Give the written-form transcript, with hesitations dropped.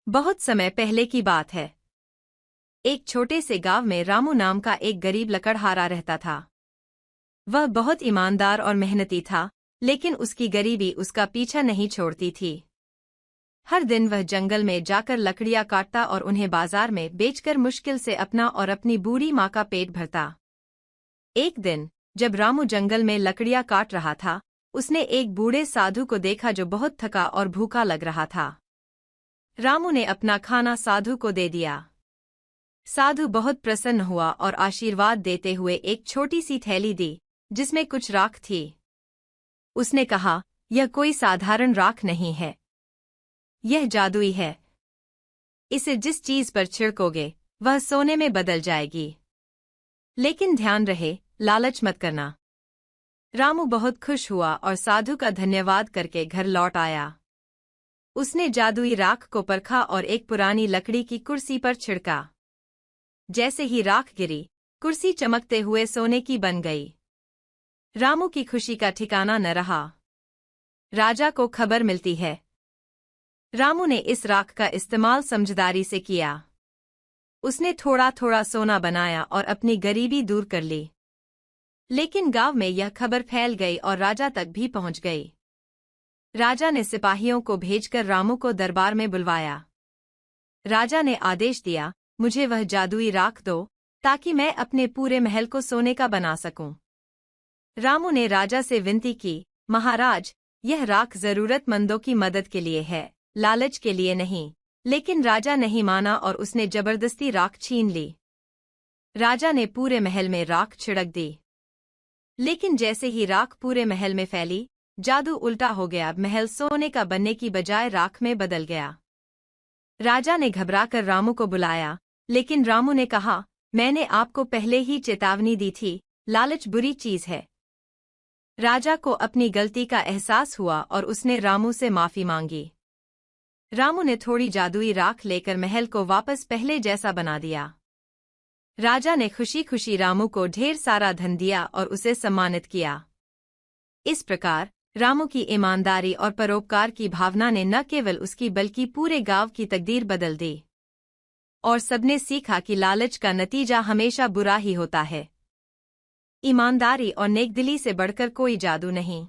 बहुत समय पहले की बात है। एक छोटे से गांव में रामू नाम का एक गरीब लकड़हारा रहता था। वह बहुत ईमानदार और मेहनती था, लेकिन उसकी गरीबी उसका पीछा नहीं छोड़ती थी। हर दिन वह जंगल में जाकर लकड़ियां काटता और उन्हें बाजार में बेचकर मुश्किल से अपना और अपनी बूढ़ी माँ का पेट भरता। एक दिन जब रामू जंगल में लकड़ियां काट रहा था, उसने एक बूढ़े साधु को देखा जो बहुत थका और भूखा लग रहा था। रामू ने अपना खाना साधु को दे दिया। साधु बहुत प्रसन्न हुआ और आशीर्वाद देते हुए एक छोटी सी थैली दी, जिसमें कुछ राख थी। उसने कहा, यह कोई साधारण राख नहीं है, यह जादुई है। इसे जिस चीज पर छिड़कोगे वह सोने में बदल जाएगी। लेकिन ध्यान रहे, लालच मत करना। रामू बहुत खुश हुआ और साधु का धन्यवाद करके घर लौट आया। उसने जादुई राख को परखा और एक पुरानी लकड़ी की कुर्सी पर छिड़का। जैसे ही राख गिरी, कुर्सी चमकते हुए सोने की बन गई। रामू की खुशी का ठिकाना न रहा। राजा को खबर मिलती है। रामू ने इस राख का इस्तेमाल समझदारी से किया। उसने थोड़ा थोड़ा सोना बनाया और अपनी गरीबी दूर कर ली। लेकिन गांव में यह खबर फैल गई और राजा तक भी पहुंच गई। राजा ने सिपाहियों को भेजकर रामू को दरबार में बुलवाया। राजा ने आदेश दिया, मुझे वह जादुई राख दो, ताकि मैं अपने पूरे महल को सोने का बना सकूं। रामू ने राजा से विनती की, महाराज, यह राख जरूरतमंदों की मदद के लिए है, लालच के लिए नहीं। लेकिन राजा नहीं माना और उसने जबरदस्ती राख छीन ली। राजा ने पूरे महल में राख छिड़क दी। लेकिन जैसे ही राख पूरे महल में फैली, जादू उल्टा हो गया। महल सोने का बनने की बजाय राख में बदल गया। राजा ने घबराकर रामू को बुलाया, लेकिन रामू ने कहा, मैंने आपको पहले ही चेतावनी दी थी, लालच बुरी चीज है। राजा को अपनी गलती का एहसास हुआ और उसने रामू से माफी मांगी। रामू ने थोड़ी जादुई राख लेकर महल को वापस पहले जैसा बना दिया। राजा ने खुशी खुशी रामू को ढेर सारा धन दिया और उसे सम्मानित किया। इस प्रकार रामू की ईमानदारी और परोपकार की भावना ने न केवल उसकी बल्कि पूरे गांव की तकदीर बदल दी। और सबने सीखा कि लालच का नतीजा हमेशा बुरा ही होता है। ईमानदारी और नेकदिली से बढ़कर कोई जादू नहीं।